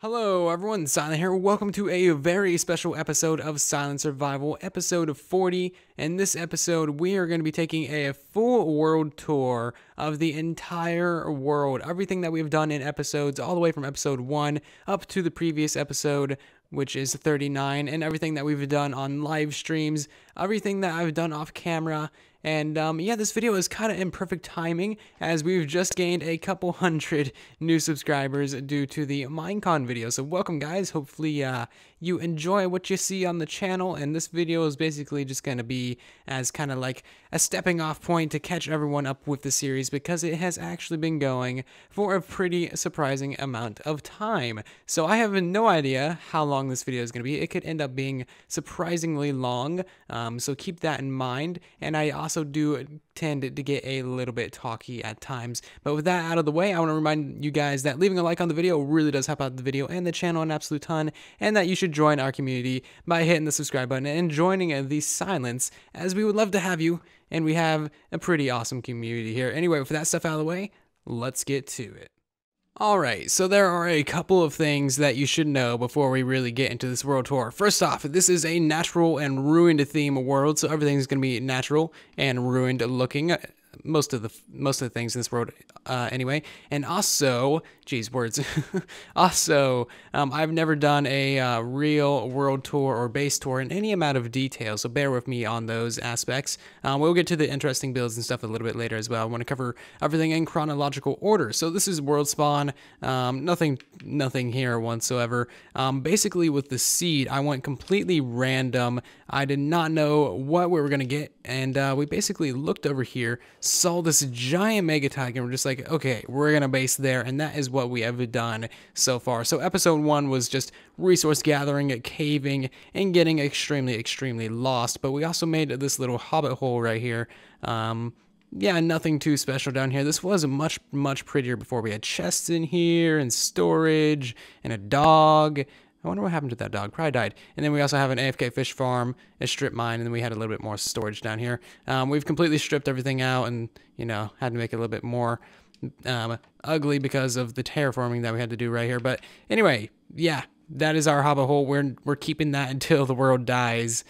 Hello everyone, Silent here. Welcome to a very special episode of Silent Survival, episode 40. In this episode, we are going to be taking a full world tour of the entire world. Everything that we've done in episodes, all the way from episode 1 up to the previous episode, which is 39, and everything that we've done on live streams, everything that I've done off camera. And yeah, this video is kind of in perfect timing as we've just gained a couple hundred new subscribers due to the Minecon video. So welcome guys, hopefully you enjoy what you see on the channel, and this video is basically just going to be as kind of like a stepping off point to catch everyone up with the series, because it has actually been going for a pretty surprising amount of time. So I have no idea how long this video is going to be. It could end up being surprisingly long, so keep that in mind. And I also do tend to get a little bit talky at times. But with that out of the way, I want to remind you guys that leaving a like on the video really does help out the video and the channel an absolute ton, and that you should join our community by hitting the subscribe button and joining the silence, as we would love to have you, and we have a pretty awesome community here. Anyway, with that stuff out of the way, let's get to it. Alright, so there are a couple of things that you should know before we really get into this world tour. First off, this is a natural and ruined theme world, so everything's going to be natural and ruined looking. Most of the things in this world, anyway. And also, geez, words. Also, I've never done a real world tour or base tour in any amount of detail, so bear with me on those aspects. We'll get to the interesting builds and stuff a little bit later as well. I want to cover everything in chronological order. So this is world spawn. Nothing here whatsoever. Basically, with the seed, I went completely random. I did not know what we were gonna get, and we basically looked over here, saw this giant megatag, and we're just like, okay, we're gonna base there, and that is what we have done so far. So episode 1 was just resource gathering, caving, and getting extremely lost, but we also made this little hobbit hole right here. Yeah, nothing too special down here. This was much prettier before. We had chests in here, and storage, and a dog. I wonder what happened to that dog. Probably died. And then we also have an AFK fish farm, a strip mine, and then we had a little bit more storage down here. We've completely stripped everything out and, you know, had to make it a little bit more ugly because of the terraforming that we had to do right here. But anyway, yeah, that is our hobbit hole. We're keeping that until the world dies.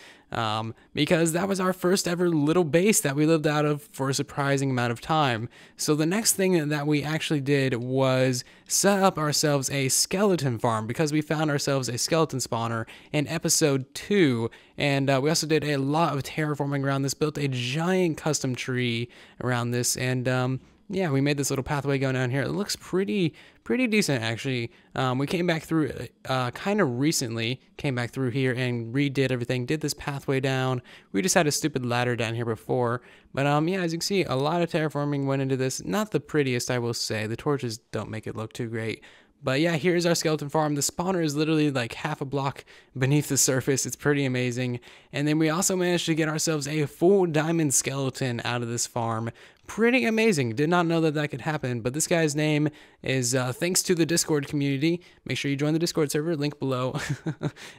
Because that was our first ever little base that we lived out of for a surprising amount of time. So the next thing that we actually did was set up ourselves a skeleton farm, because we found ourselves a skeleton spawner in episode 2, and we also did a lot of terraforming around this, built a giant custom tree around this, and yeah, we made this little pathway going down here. It looks pretty decent, actually. We came back through, kind of recently, came back through here and redid everything, did this pathway down. We just had a stupid ladder down here before. But yeah, as you can see, a lot of terraforming went into this. Not the prettiest, I will say. The torches don't make it look too great. But yeah, here's our skeleton farm. The spawner is literally like half a block beneath the surface. It's pretty amazing. And then we also managed to get ourselves a full diamond skeleton out of this farm. Pretty amazing. Did not know that that could happen. But this guy's name is, thanks to the Discord community. Make sure you join the Discord server, link below.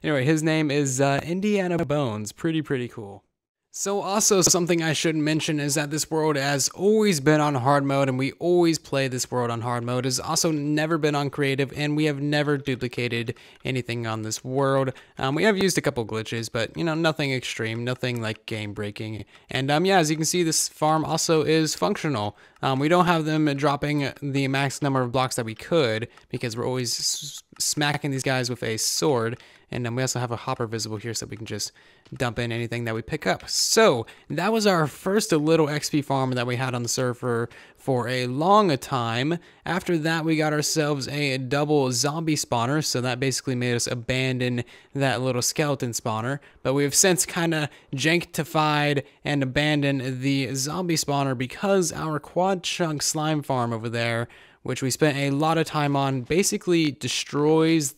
Anyway, his name is Indiana Bones. Pretty cool. So also something I should mention is that this world has always been on hard mode, and we always play this world on hard mode. It's also never been on creative, and we have never duplicated anything on this world. We have used a couple glitches, but you know, nothing extreme, nothing like game breaking. And yeah, as you can see, this farm also is functional. We don't have them dropping the max number of blocks that we could, because we're always smacking these guys with a sword. And then we also have a hopper visible here, so we can just dump in anything that we pick up. So that was our first little XP farm that we had on the server for a long time. After that, we got ourselves a double zombie spawner, so that basically made us abandon that little skeleton spawner. But we have since kind of janktified and abandoned the zombie spawner, because our quad chunk slime farm over there, which we spent a lot of time on, basically destroys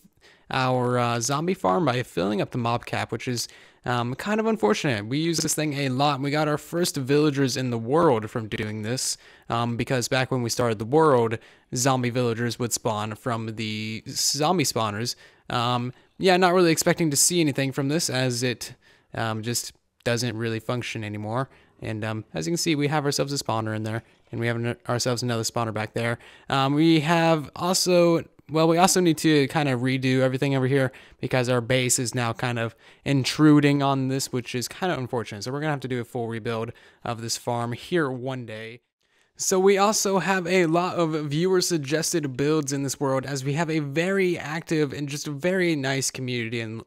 our zombie farm by filling up the mob cap, which is kind of unfortunate. We use this thing a lot, and we got our first villagers in the world from doing this, because back when we started the world, zombie villagers would spawn from the zombie spawners. Yeah, not really expecting to see anything from this, as it just doesn't really function anymore. And as you can see, we have ourselves a spawner in there, and we have ourselves another spawner back there. We have also Well, we also need to kind of redo everything over here because our base is now kind of intruding on this, which is kind of unfortunate. So we're going to have to do a full rebuild of this farm here one day. So we also have a lot of viewer suggested builds in this world, as we have a very active and just a very nice community and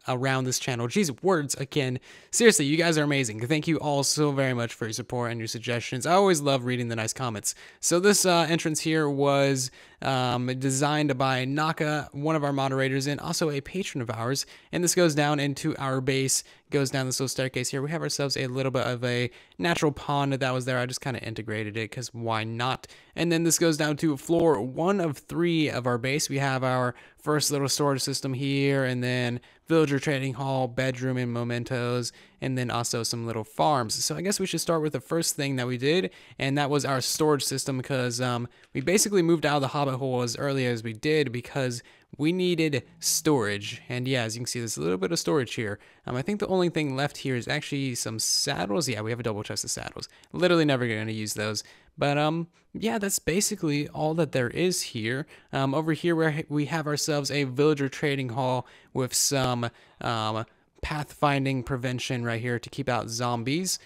around this channel. Geez, words again. Seriously, you guys are amazing. Thank you all so very much for your support and your suggestions. I always love reading the nice comments. So this entrance here was designed by Naka, one of our moderators and also a patron of ours. And this goes down into our base, goes down this little staircase here. We have ourselves a little bit of a natural pond that was there. I just kind of integrated it because why not? And then this goes down to floor 1 of 3 of our base. We have our first little storage system here, and then villager trading hall, bedroom, and mementos, and then also some little farms. So I guess we should start with the first thing that we did, and that was our storage system, because we basically moved out of the hobbit hole as early as we did because we needed storage. And yeah, as you can see, there's a little bit of storage here. I think the only thing left here is actually some saddles. Yeah, we have a double chest of saddles. Literally never going to use those. But yeah, that's basically all that there is here. Over here we have ourselves a villager trading hall with some pathfinding prevention right here to keep out zombies.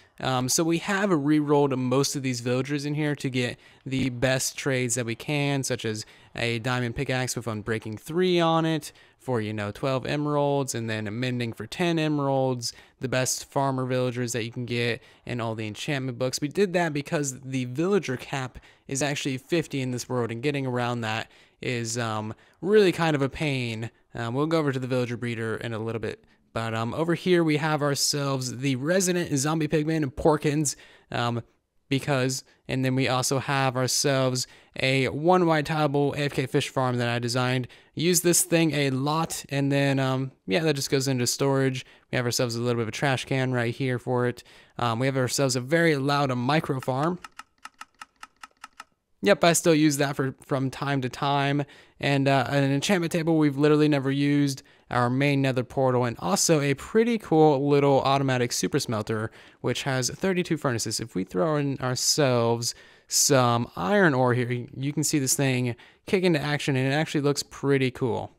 So we have re-rolled most of these villagers in here to get the best trades that we can, such as a diamond pickaxe with Unbreaking 3 on it for, 12 emeralds, and then a mending for 10 emeralds, the best farmer villagers that you can get, and all the enchantment books. We did that because the villager cap is actually 50 in this world, and getting around that is really kind of a pain. We'll go over to the villager breeder in a little bit. But over here we have ourselves the resident zombie pigman and Porkins, and then we also have ourselves a one wide tileable AFK fish farm that I designed. Use this thing a lot, and then yeah, that just goes into storage. We have ourselves a little bit of a trash can right here for it. We have ourselves a very loud micro farm. Yep, I still use that from time to time. And an enchantment table we've literally never used, our main nether portal, and also a pretty cool little automatic super smelter, which has 32 furnaces. If we throw in ourselves some iron ore here, you can see this thing kick into action, and it actually looks pretty cool.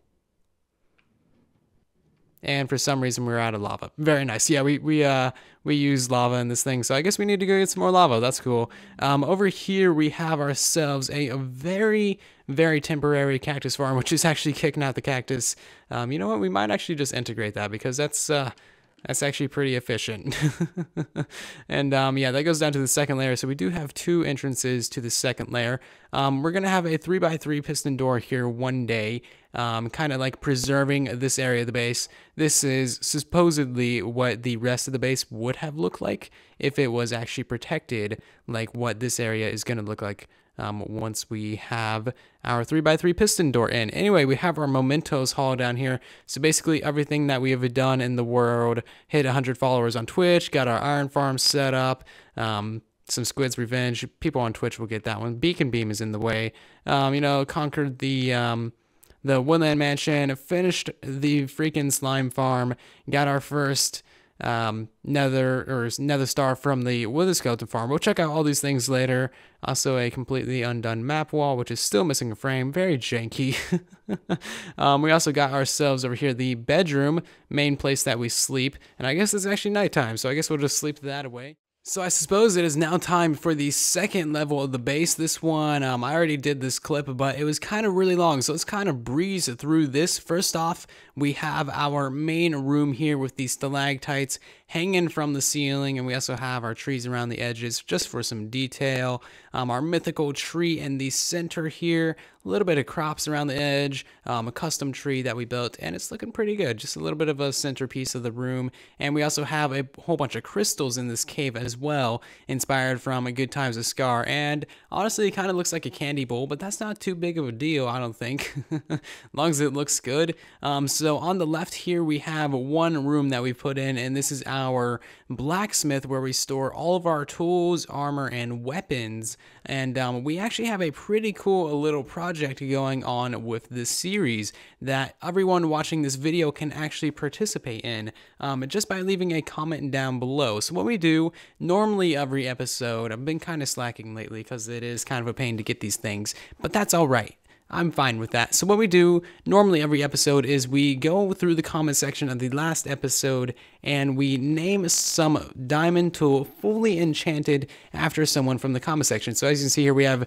And for some reason we're out of lava. Very nice. Yeah, we use lava in this thing, so I guess we need to go get some more lava. That's cool. Over here we have ourselves a very, very temporary cactus farm, which is actually kicking out the cactus. You know what? We might actually just integrate that because that's actually pretty efficient. And yeah, that goes down to the second layer. So we do have 2 entrances to the second layer. We're going to have a 3x3 piston door here one day, kind of like preserving this area of the base. This is supposedly what the rest of the base would have looked like if it was actually protected, like what this area is going to look like once we have our 3x3 piston door in. Anyway, we have our mementos hall down here. So basically everything that we have done in the world, hit 100 followers on Twitch, got our iron farm set up, some Squid's Revenge. People on Twitch will get that one. Beacon Beam is in the way. Conquered the Woodland Mansion, finished the freaking slime farm, got our first nether star from the Wither Skeleton farm. We'll check out all these things later. Also a completely undone map wall, which is still missing a frame. Very janky. We also got ourselves over here the bedroom, main place that we sleep. And I guess it's actually nighttime, so I guess we'll just sleep that away. So I suppose it is now time for the second level of the base. This one, I already did this clip, but it was kind of really long, so let's kind of breeze through this. First off, we have our main room here with these stalactites hanging from the ceiling, and we also have our trees around the edges just for some detail. Our mythical tree in the center here, a little bit of crops around the edge, a custom tree that we built, and it's looking pretty good. Just a little bit of a centerpiece of the room. And we also have a whole bunch of crystals in this cave as well, inspired from A Good Times of Scar. And honestly, it kind of looks like a candy bowl, but that's not too big of a deal, I don't think, as long as it looks good. So on the left here, we have one room that we put in, and this is our blacksmith where we store all of our tools, armor, and weapons. And we actually have a pretty cool little project going on with this series that everyone watching this video can actually participate in just by leaving a comment down below. So what we do normally every episode, I've been kind of slacking lately because it is kind of a pain to get these things, but that's all right. I'm fine with that. So what we do normally every episode is we go through the comment section of the last episode and we name some diamond tool fully enchanted after someone from the comment section. So as you can see here, we have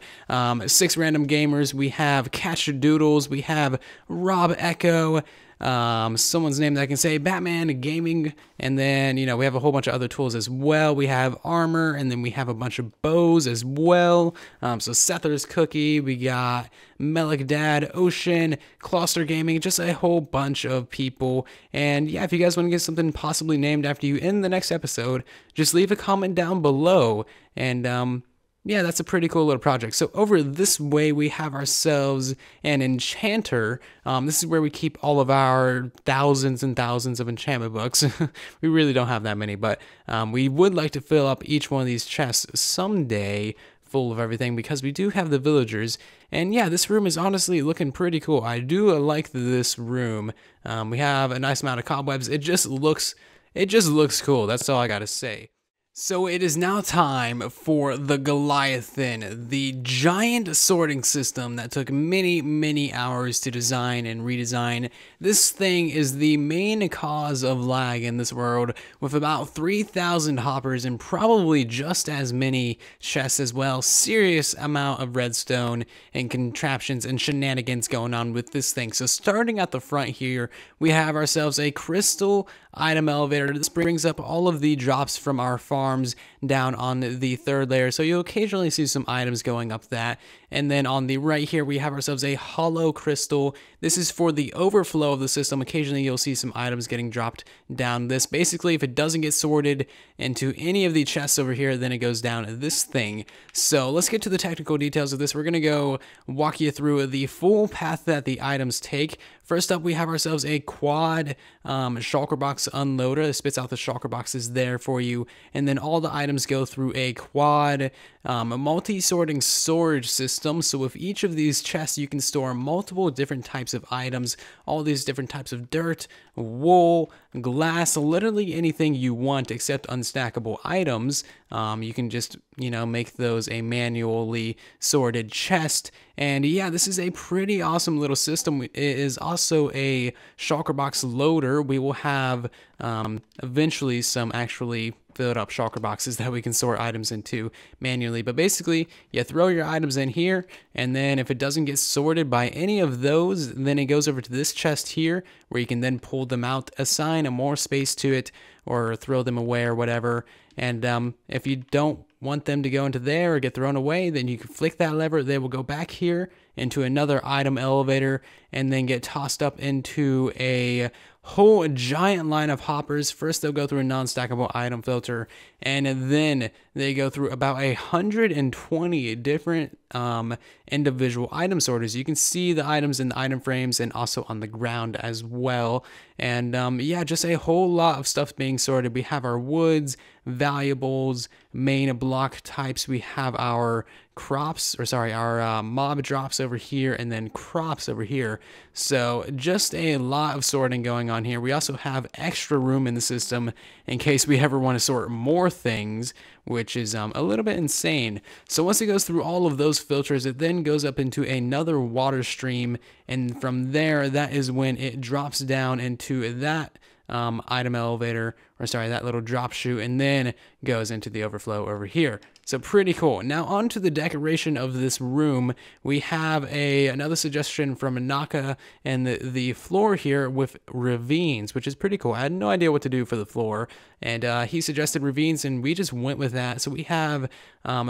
6 random gamers, we have Catch Doodles, we have Rob Echo, someone's name that I can say, Batman Gaming, and then, you know, we have a whole bunch of other tools as well. We have armor, and then we have a bunch of bows as well. So Sether's Cookie, we got Melik Dad, Ocean, Closter Gaming, just a whole bunch of people. And yeah, if you guys want to get something possibly named after you in the next episode, just leave a comment down below, and yeah, that's a pretty cool little project. So over this way, we have ourselves an enchanter. This is where we keep all of our thousands and thousands of enchantment books. We really don't have that many, but we would like to fill up each one of these chests someday full of everything, because we do have the villagers. And yeah, this room is honestly looking pretty cool. I do like this room. We have a nice amount of cobwebs. It just looks cool. That's all I gotta say. So it is now time for the Goliathan, the giant sorting system that took many hours to design and redesign. This thing is the main cause of lag in this world, with about 3,000 hoppers and probably just as many chests as well. Serious amount of redstone and contraptions and shenanigans going on with this thing. So starting at the front here, we have ourselves a crystal item elevator. This brings up all of the drops from our farms down on the 3rd layer, so you'll occasionally see some items going up that. And then on the right here, we have ourselves a hollow crystal. This is for the overflow of the system. Occasionally you'll see some items getting dropped down this. Basically, if it doesn't get sorted into any of the chests over here, then it goes down this thing. So let's get to the technical details of this. We're gonna go walk you through the full path that the items take. First up, we have ourselves a quad shulker box unloader. It spits out the shulker boxes there for you, and then all the items go through a quad multi-sorting storage system. So with each of these chests, you can store multiple different types of items, all these different types of dirt, wool, glass, literally anything you want except unstackable items. You can just, you know, make those a manually sorted chest. And yeah, this is a pretty awesome little system. It is also a shulker box loader. We will have eventually some actually filled up shulker boxes that we can sort items into manually. But basically, you throw your items in here, and then if it doesn't get sorted by any of those, then it goes over to this chest here, where you can then pull them out, assign more space to it, or throw them away or whatever. And if you don't want them to go into there or get thrown away, then you can flick that lever. They will go back here into another item elevator and then get tossed up into a whole giant line of hoppers. First, they'll go through a non-stackable item filter, and then they go through about 120 different individual item sorters. You can see the items in the item frames and also on the ground as well. And yeah, just a whole lot of stuff being sorted. We have our woods, valuables, main block types. We have our crops, or sorry, our mob drops over here, and then crops over here. So just a lot of sorting going on here. We also have extra room in the system in case we ever want to sort more things, which is a little bit insane. So once it goes through all of those filters, it then goes up into another water stream, and from there, that is when it drops down into that item elevator, or sorry, that little drop chute, and then goes into the overflow over here. So pretty cool. Now on to the decoration of this room. We have another suggestion from Naka, and the floor here with ravines, which is pretty cool. I had no idea what to do for the floor, and he suggested ravines, and we just went with that. So we have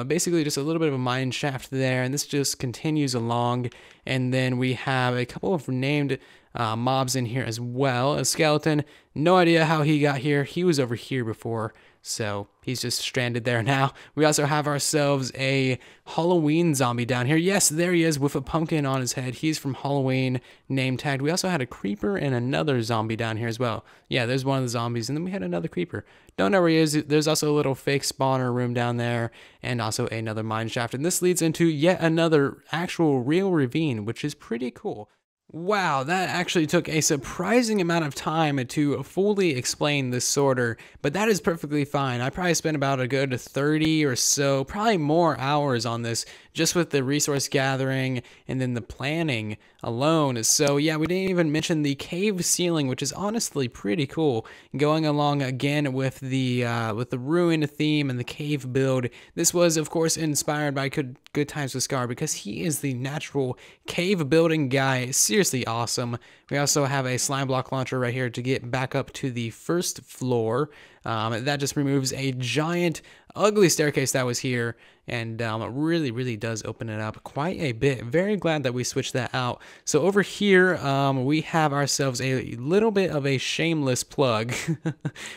basically just a little bit of a mine shaft there, and this just continues along, and then we have a couple of named mobs in here as well. A skeleton, no idea how he got here. He was over here before, so he's just stranded there now. We also have ourselves a Halloween zombie down here. Yes, there he is with a pumpkin on his head. He's from Halloween, name tagged. We also had a creeper and another zombie down here as well. Yeah, there's one of the zombies, and then we had another creeper. Don't know where he is. There's also a little fake spawner room down there, and also another mine shaft. And this leads into yet another actual real ravine, which is pretty cool. Wow, that actually took a surprising amount of time to fully explain this sorter, but that is perfectly fine. I probably spent about a good 30 or so, probably more hours on this, just with the resource gathering and then the planning alone. So yeah, we didn't even mention the cave ceiling, which is honestly pretty cool. Going along again with the ruin theme and the cave build. This was, of course, inspired by Good Times with Scar because he is the natural cave building guy. Seriously awesome. We also have a slime block launcher right here to get back up to the first floor. That just removes a giant, ugly staircase that was here, and it really does open it up quite a bit. Very glad that we switched that out. So over here, we have ourselves a little bit of a shameless plug.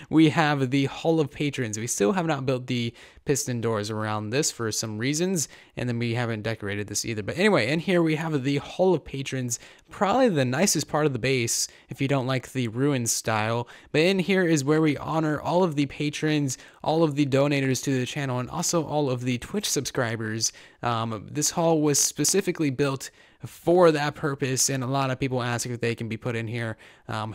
We have the Hall of Patrons. We still have not built the piston doors around this for some reasons, and then we haven't decorated this either. But anyway, in here we have the Hall of Patrons, probably the nicest part of the base if you don't like the ruined style. But in here is where we honor all of the patrons, all of the donators to the channel, and also all of the Twitch subscribers. This hall was specifically built for that purpose, and a lot of people ask if they can be put in here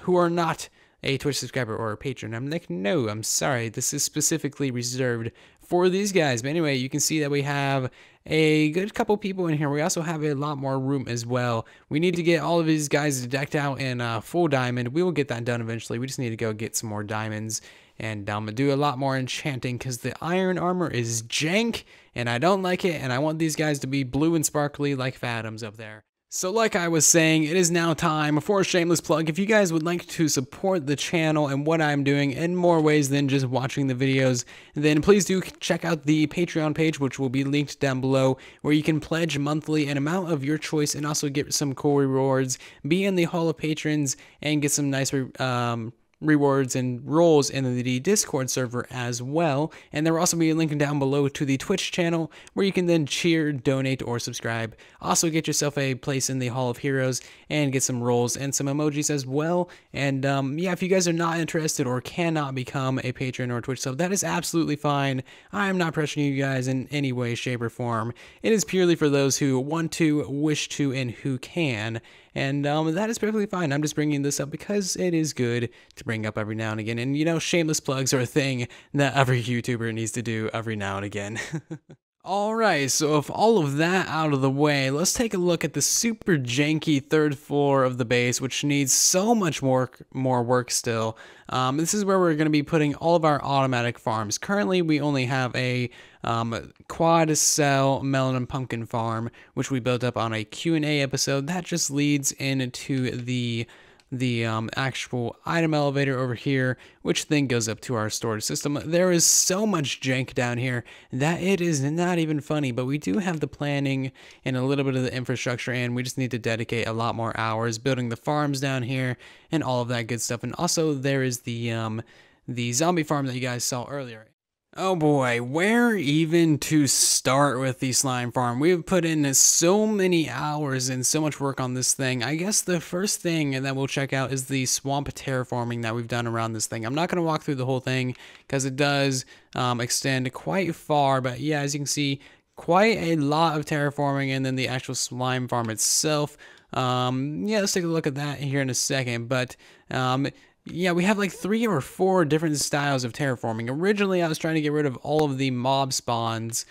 who are not a Twitch subscriber or a patron. I'm like, no, I'm sorry. This is specifically reserved for these guys. But anyway, you can see that we have a good couple people in here. We also have a lot more room as well. We need to get all of these guys decked out in full diamond. We will get that done eventually. We just need to go get some more diamonds and do a lot more enchanting because the iron armor is jank and I don't like it, and I want these guys to be blue and sparkly like Fathoms up there. So like I was saying, it is now time for a shameless plug. If you guys would like to support the channel and what I'm doing in more ways than just watching the videos, then please do check out the Patreon page, which will be linked down below, where you can pledge monthly an amount of your choice and also get some cool rewards, be in the Hall of Patrons, and get some nice rewards and roles in the Discord server as well. And there will also be a link down below to the Twitch channel where you can then cheer, donate, or subscribe. Also get yourself a place in the Hall of Heroes and get some roles and some emojis as well. And yeah, if you guys are not interested or cannot become a patron or Twitch sub, that is absolutely fine. I am not pressuring you guys in any way, shape, or form. It is purely for those who want to, wish to, and who can. And that is perfectly fine. I'm just bringing this up because it is good to bring up every now and again. And you know, shameless plugs are a thing that every YouTuber needs to do every now and again. Alright, so with all of that out of the way, let's take a look at the super janky third floor of the base, which needs so much more work still. This is where we're going to be putting all of our automatic farms. Currently, we only have a quad cell melon and pumpkin farm, which we built up on a Q&A episode. That just leads into the actual item elevator over here, which then goes up to our storage system. There is so much jank down here that it is not even funny, but we do have the planning and a little bit of the infrastructure, and we just need to dedicate a lot more hours building the farms down here and all of that good stuff. And also there is the zombie farm that you guys saw earlier. Oh boy, where even to start with the slime farm? We've put in so many hours and so much work on this thing. I guess the first thing that we'll check out is the swamp terraforming that we've done around this thing. I'm not going to walk through the whole thing because it does extend quite far, but yeah, as you can see, quite a lot of terraforming, and then the actual slime farm itself. Yeah, let's take a look at that here in a second, but yeah, we have like 3 or 4 different styles of terraforming. Originally, I was trying to get rid of all of the mob spawns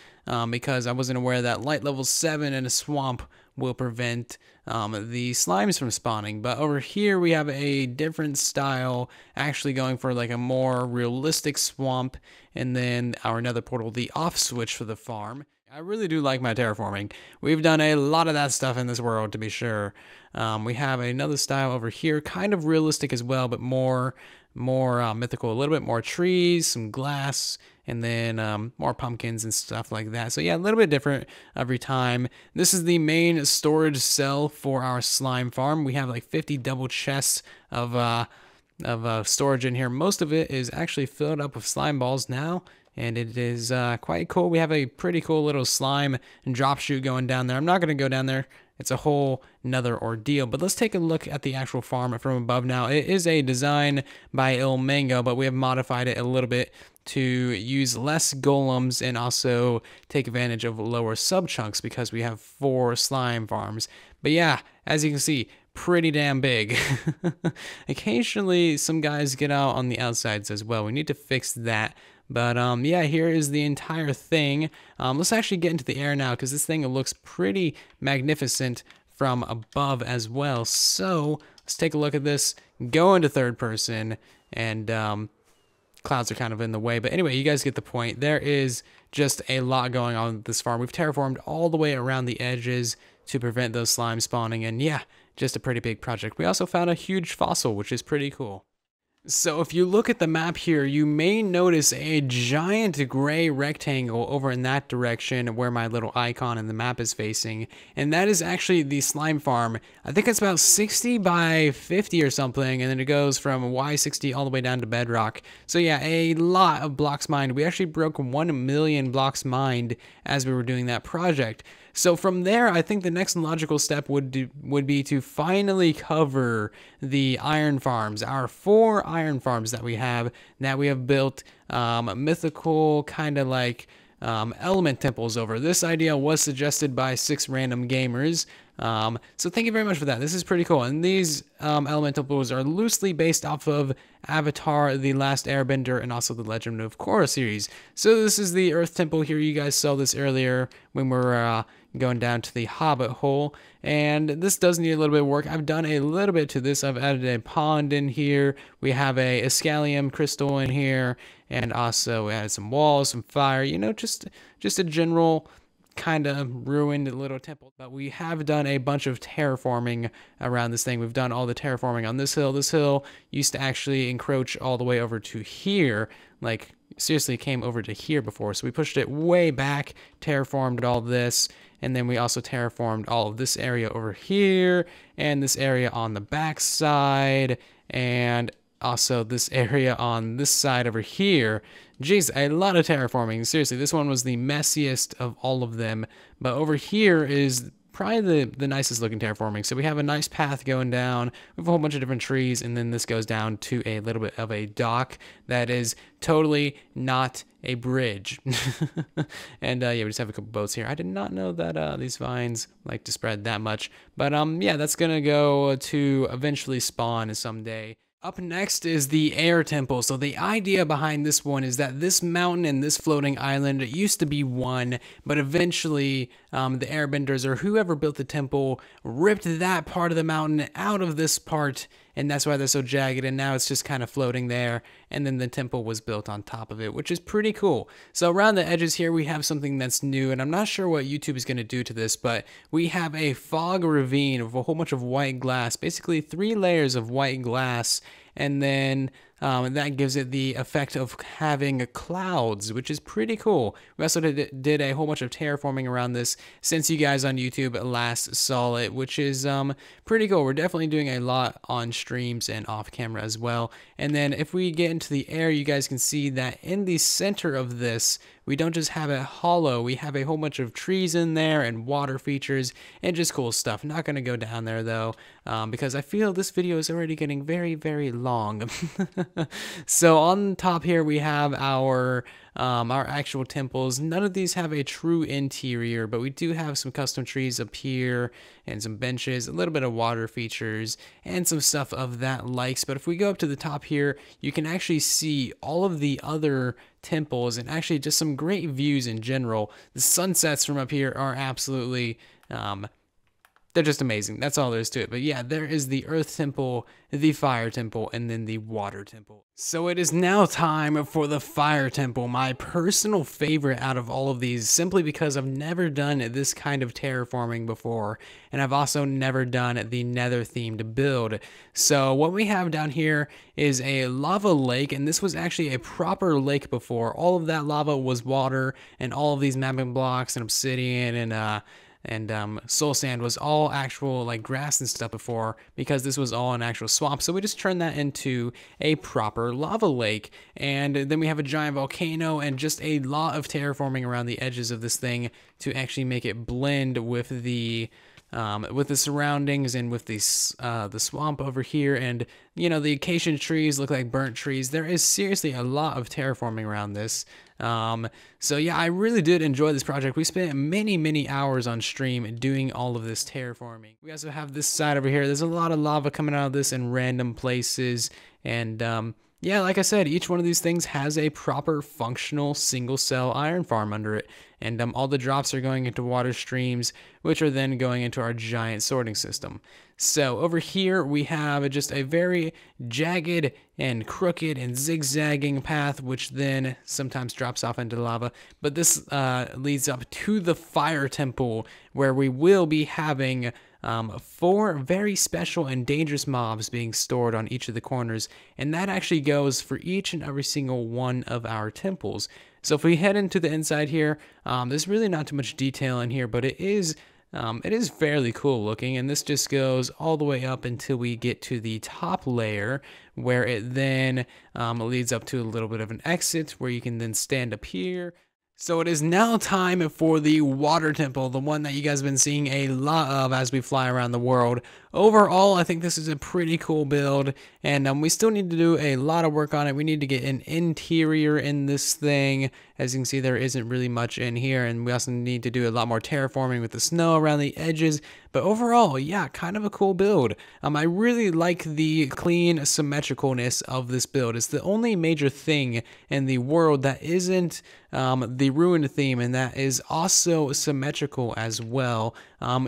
because I wasn't aware that light level 7 in a swamp will prevent the slimes from spawning. But over here, we have a different style, actually going for like a more realistic swamp, and then our nether portal, the off switch for the farm. I really do like my terraforming. We've done a lot of that stuff in this world, to be sure. We have another style over here, kind of realistic as well, but more mythical. A little bit more trees, some glass, and then more pumpkins and stuff like that. So yeah, a little bit different every time. This is the main storage cell for our slime farm. We have like 50 double chests of storage in here. Most of it is actually filled up with slime balls now, and it is quite cool. We have a pretty cool little slime drop chute going down there. I'm not going to go down there. It's a whole nother ordeal. But let's take a look at the actual farm from above now. It is a design by Il Mango, but we have modified it a little bit to use less golems and also take advantage of lower sub chunks because we have 4 slime farms. But yeah, as you can see, pretty damn big. Occasionally, some guys get out on the outsides as well. We need to fix that. But yeah, here is the entire thing. Let's actually get into the air now because this thing looks pretty magnificent from above as well. So let's take a look at this. Go into third person, and clouds are kind of in the way. But anyway, you guys get the point. There is just a lot going on with this farm. We've terraformed all the way around the edges to prevent those slimes spawning. And yeah, just a pretty big project. We also found a huge fossil, which is pretty cool. So if you look at the map here, you may notice a giant gray rectangle over in that direction where my little icon in the map is facing. And that is actually the slime farm. I think it's about 60 by 50 or something. And then it goes from Y60 all the way down to bedrock. So yeah, a lot of blocks mined. We actually broke 1 million blocks mined as we were doing that project. So from there, I think the next logical step would be to finally cover the iron farms, our 4 iron farms that we have built mythical kind of like element temples over. This idea was suggested by 6 random gamers. So thank you very much for that. This is pretty cool. And these element temples are loosely based off of Avatar, The Last Airbender, and also the Legend of Korra series. So this is the Earth Temple here. You guys saw this earlier when we were going down to the Hobbit hole. And this does need a little bit of work. I've done a little bit to this. I've added a pond in here. We have a Scallium crystal in here. And also we added some walls, some fire, you know, just a general kind of ruined little temple. But we have done a bunch of terraforming around this thing. We've done all the terraforming on this hill. This hill used to actually encroach all the way over to here, like seriously came over to here before. So we pushed it way back, terraformed all this, and then we also terraformed all of this area over here and this area on the back side and also this area on this side over here. Jeez, a lot of terraforming. Seriously, this one was the messiest of all of them. But over here is probably the nicest looking terraforming. So we have a nice path going down. We have a whole bunch of different trees. And then this goes down to a little bit of a dock that is totally not a bridge. And yeah, we just have a couple boats here. I did not know that these vines like to spread that much. But yeah, that's going to go to eventually spawn someday. Up next is the air temple. So the idea behind this one is that this mountain and this floating island used to be one, but eventually the airbenders or whoever built the temple ripped that part of the mountain out of this part, and that's why they're so jagged, and now it's just kind of floating there, and then the temple was built on top of it, which is pretty cool. So around the edges here we have something that's new, and I'm not sure what YouTube is going to do to this, but we have a fog ravine with a whole bunch of white glass, basically 3 layers of white glass, and then that gives it the effect of having clouds, which is pretty cool. We also did a whole bunch of terraforming around this since you guys on YouTube last saw it, which is pretty cool. We're definitely doing a lot on streams and off camera as well. And then if we get into the air, you guys can see that in the center of this, we don't just have it hollow, we have a whole bunch of trees in there and water features and just cool stuff. Not going to go down there though, because I feel this video is already getting very, very long. So on top here we have our actual temples. None of these have a true interior, but we do have some custom trees up here and some benches, a little bit of water features and some stuff of that likes. But if we go up to the top here, you can actually see all of the other temples and actually just some great views in general. The sunsets from up here are absolutely they're just amazing. That's all there is to it. But yeah, there is the Earth Temple, the Fire Temple, and then the Water Temple. So it is now time for the Fire Temple, my personal favorite out of all of these, simply because I've never done this kind of terraforming before, and I've also never done the Nether themed build. So what we have down here is a lava lake, and this was actually a proper lake before. All of that lava was water, and all of these mapping blocks and obsidian and soul sand was all actual like grass and stuff before, because this was all an actual swamp. So we just turned that into a proper lava lake, and then we have a giant volcano and just a lot of terraforming around the edges of this thing to actually make it blend with the with the surroundings and with the swamp over here, and the acacia trees look like burnt trees. There is seriously a lot of terraforming around this. So yeah, I really did enjoy this project. We spent many hours on stream doing all of this terraforming. We also have this side over here. There's a lot of lava coming out of this in random places, and yeah, like I said, each one of these things has a proper functional single cell iron farm under it. And all the drops are going into water streams, which are then going into our giant sorting system. So over here, we have just a very jagged and crooked and zigzagging path, which then sometimes drops off into lava. But this leads up to the fire temple, where we will be having 4 very special and dangerous mobs being stored on each of the corners, and that actually goes for each and every single one of our temples. So if we head into the inside here, there's really not too much detail in here, but it is fairly cool looking, and this just goes all the way up until we get to the top layer, where it then leads up to a little bit of an exit where you can then stand up here. So it is now time for the water temple, the one that you guys have been seeing a lot of as we fly around the world. Overall, I think this is a pretty cool build, and we still need to do a lot of work on it. We need to get an interior in this thing. As you can see, there isn't really much in here, and we also need to do a lot more terraforming with the snow around the edges. But overall, yeah, kind of a cool build. I really like the clean symmetricalness of this build. It's the only major thing in the world that isn't the ruined theme, and that is also symmetrical as well.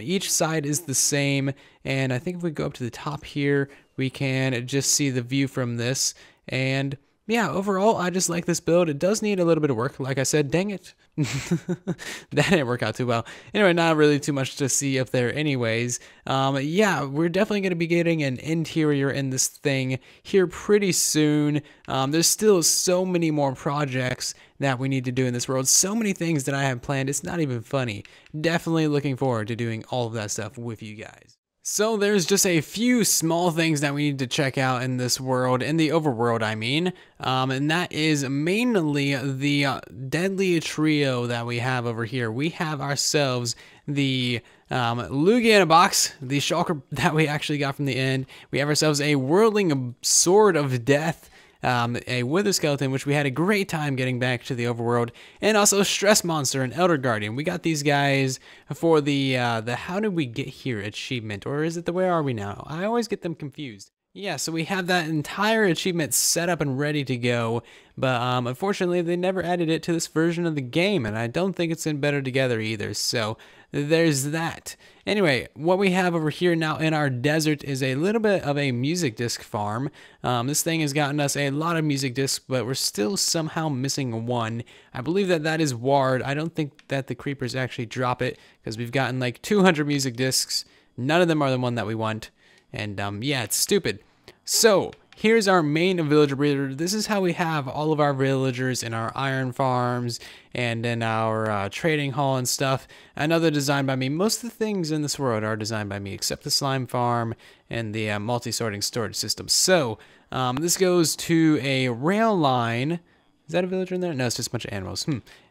Each side is the same, and I think if we go up to the top here, we can just see the view from this. And yeah, overall, I just like this build. It does need a little bit of work. Like I said, dang it. That didn't work out too well. Anyway, not really too much to see up there anyways. Yeah, we're definitely going to be getting an interior in this thing here pretty soon. There's still so many more projects that we need to do in this world. So many things that I have planned. It's not even funny. Definitely looking forward to doing all of that stuff with you guys. So there's just a few small things that we need to check out in this world, in the overworld I mean, and that is mainly the deadly trio that we have over here. We have ourselves the Lugia in a box, the shulker that we actually got from the end. We have ourselves a whirling sword of death, a wither skeleton, which we had a great time getting back to the overworld, and also a stress monster and elder guardian. We got these guys for the how did we get here achievement, or is it the where are we now? I always get them confused. Yeah, so we have that entire achievement set up and ready to go, but unfortunately they never added it to this version of the game, and I don't think it's in better together either, so there's that. Anyway, what we have over here now in our desert is a little bit of a music disc farm. This thing has gotten us a lot of music discs, but we're still somehow missing one. I believe that that is Ward. I don't think that the creepers actually drop it, because we've gotten like 200 music discs. None of them are the one that we want. And yeah, it's stupid. So here's our main villager breeder. This is how we have all of our villagers in our iron farms and in our trading hall and stuff. Another design by me. Most of the things in this world are designed by me, except the slime farm and the multi-sorting storage system. So this goes to a rail line. Is that a villager in there? No, it's just a bunch of animals.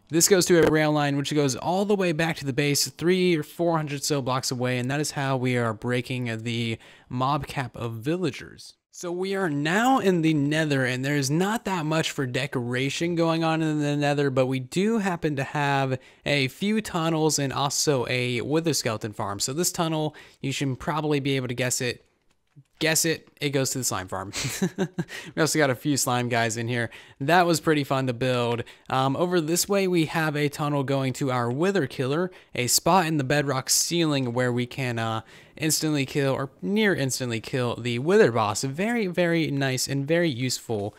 This goes to a rail line which goes all the way back to the base, 300 or 400 so blocks away, and that is how we are breaking the mob cap of villagers. So we are now in the Nether, and there's not that much for decoration going on in the Nether, but we do happen to have a few tunnels and also a wither skeleton farm. So this tunnel, you should probably be able to guess it. It goes to the slime farm. We also got a few slime guys in here. That was pretty fun to build. Over this way, we have a tunnel going to our wither killer, a spot in the bedrock ceiling where we can instantly kill, or near instantly kill, the wither boss. Very, very nice and very useful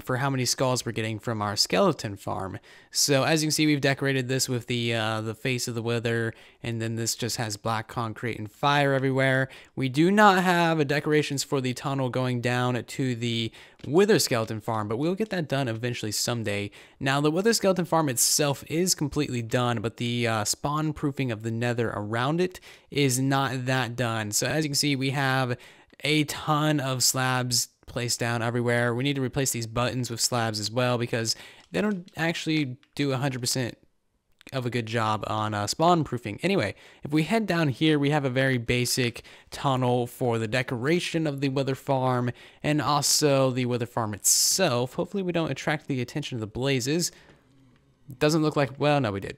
for how many skulls we're getting from our skeleton farm. So as you can see, we've decorated this with the face of the wither, and then this just has black concrete and fire everywhere. We do not have decorations for the tunnel going down to the wither skeleton farm, but we'll get that done eventually someday. Now the wither skeleton farm itself is completely done, but the spawn proofing of the nether around it is not that done. So as you can see, we have a ton of slabs placed down everywhere. We need to replace these buttons with slabs as well, because they don't actually do 100% of a good job on spawn proofing. Anyway, if we head down here, we have a very basic tunnel for the decoration of the wither farm and also the wither farm itself. Hopefully we don't attract the attention of the blazes. Doesn't look like, well, no, we did.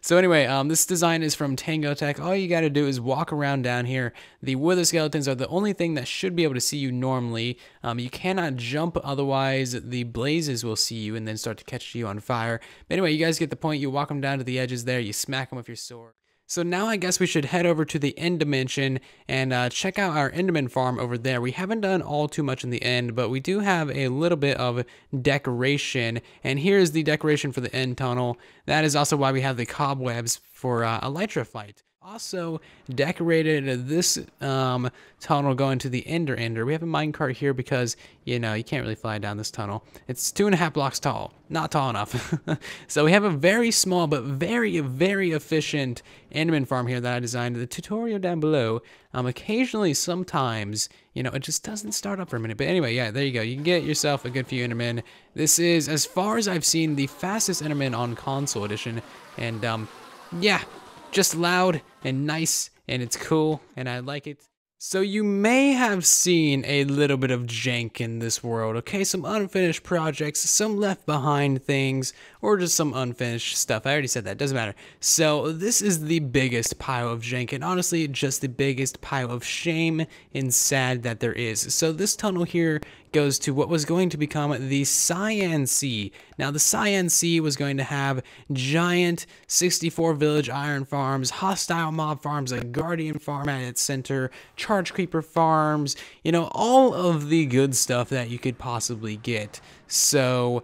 So anyway, this design is from Tango Tech. All you got to do is walk around down here. The wither skeletons are the only thing that should be able to see you normally. You cannot jump, otherwise the blazes will see you and then start to catch you on fire. But anyway, you guys get the point. You walk them down to the edges there. You smack them with your sword. So now I guess we should head over to the end dimension and check out our Enderman farm over there. We haven't done all too much in the end, but we do have a little bit of decoration. And here's the decoration for the end tunnel. That is also why we have the cobwebs for elytra fight. Also decorated this tunnel going to the Ender. We have a minecart here because, you know, you can't really fly down this tunnel. It's 2.5 blocks tall. Not tall enough. So we have a very small but very, very efficient Enderman farm here that I designed. The tutorial down below. Occasionally, sometimes, you know, it just doesn't start up for a minute. But anyway, yeah, there you go. You can get yourself a good few Endermen. This is, as far as I've seen, the fastest Enderman on console edition. And, yeah. Just loud and nice, and it's cool, and I like it. So you may have seen a little bit of jank in this world, okay? Some unfinished projects, some left behind things, or just some unfinished stuff. I already said that, doesn't matter. So this is the biggest pile of jank, and honestly, just the biggest pile of shame and sad that there is. So this tunnel here goes to what was going to become the Cyan Sea. Now the Cyan Sea was going to have giant 64 village iron farms, hostile mob farms, a guardian farm at its center, charge creeper farms, you know, all of the good stuff that you could possibly get. So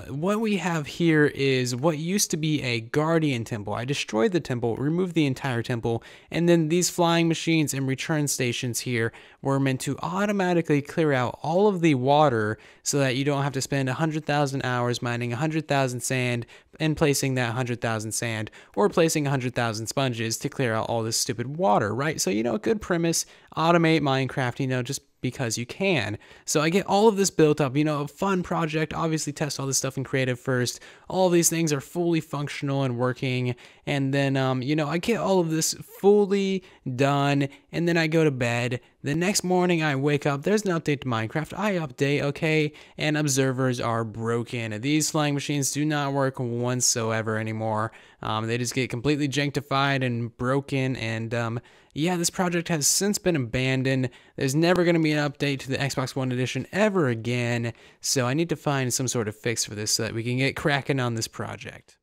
what we have here is what used to be a guardian temple. I destroyed the temple, removed the entire temple, and then these flying machines and return stations here were meant to automatically clear out all of the water so that you don't have to spend 100,000 hours mining 100,000 sand and placing that 100,000 sand or placing 100,000 sponges to clear out all this stupid water, right? So, you know, a good premise, automate Minecraft, you know, just because you can. So I get all of this built up, you know, a fun project, obviously test all this stuff in creative first. All of these things are fully functional and working. And then, you know, I get all of this fully done and then I go to bed. The next morning I wake up, there's an update to Minecraft. I update, okay, and observers are broken. These flying machines do not work whatsoever anymore. They just get completely janktified and broken and, yeah, this project has since been abandoned. There's never going to be an update to the Xbox One edition ever again, so I need to find some sort of fix for this so that we can get cracking on this project.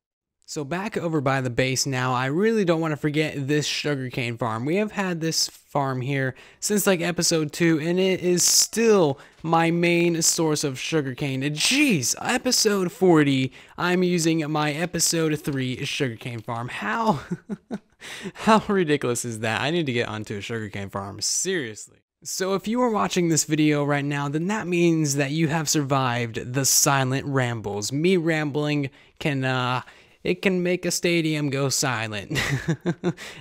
So back over by the base now, I really don't want to forget this sugarcane farm. We have had this farm here since like episode 2, and it is still my main source of sugarcane. Jeez, episode 40, I'm using my episode 3 sugarcane farm. How? How ridiculous is that? I need to get onto a sugarcane farm, seriously. So if you are watching this video right now, then that means that you have survived the silent rambles. Me rambling can, it can make a stadium go silent.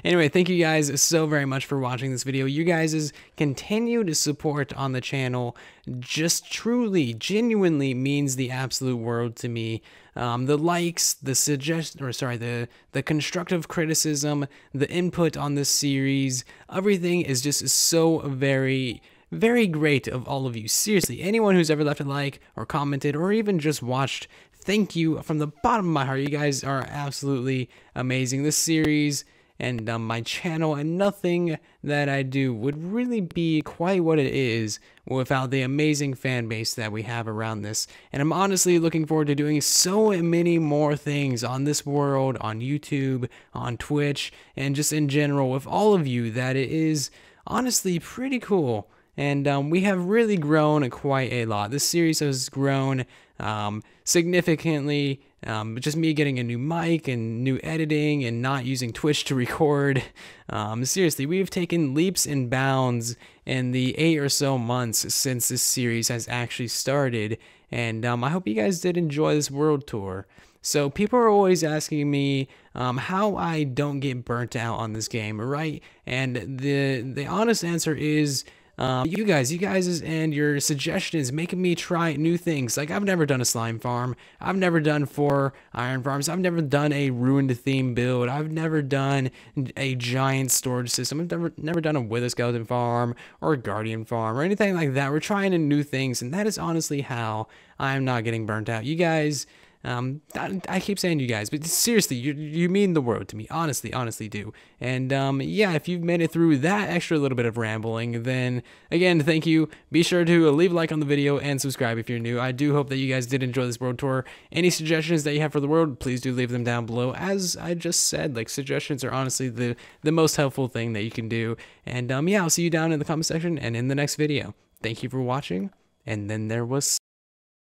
Anyway, thank you guys so very much for watching this video. You guys' continued support on the channel just truly, genuinely means the absolute world to me. The likes, the the constructive criticism, the input on this series, everything is just so very great of all of you. Seriously, anyone who's ever left a like or commented or even just watched, thank you from the bottom of my heart. You guys are absolutely amazing. This series and my channel and nothing that I do would really be quite what it is without the amazing fan base that we have around this. And I'm honestly looking forward to doing so many more things on this world, on YouTube, on Twitch, and just in general with all of you, that it is honestly pretty cool. And we have really grown quite a lot. This series has grown significantly. Just me getting a new mic and new editing and not using Twitch to record. Seriously, we've taken leaps and bounds in the 8 or so months since this series has actually started. And I hope you guys did enjoy this world tour. So people are always asking me how I don't get burnt out on this game, right? And the honest answer is, You guys, and your suggestions making me try new things. Like, I've never done a slime farm. I've never done 4 iron farms. I've never done a ruined theme build. I've never done a giant storage system. I've never done a wither skeleton farm or a guardian farm or anything like that. We're trying new things, and that is honestly how I'm not getting burnt out. You guys, I keep saying you guys, but seriously, you mean the world to me. Honestly do. And yeah, if you've made it through that extra little bit of rambling, then again, thank you. Be sure to leave a like on the video and subscribe if you're new. I do hope that you guys did enjoy this world tour. Any suggestions that you have for the world, please do leave them down below. As I just said, like, suggestions are honestly the most helpful thing that you can do. And yeah, I'll see you down in the comment section and in the next video. Thank you for watching. And then there was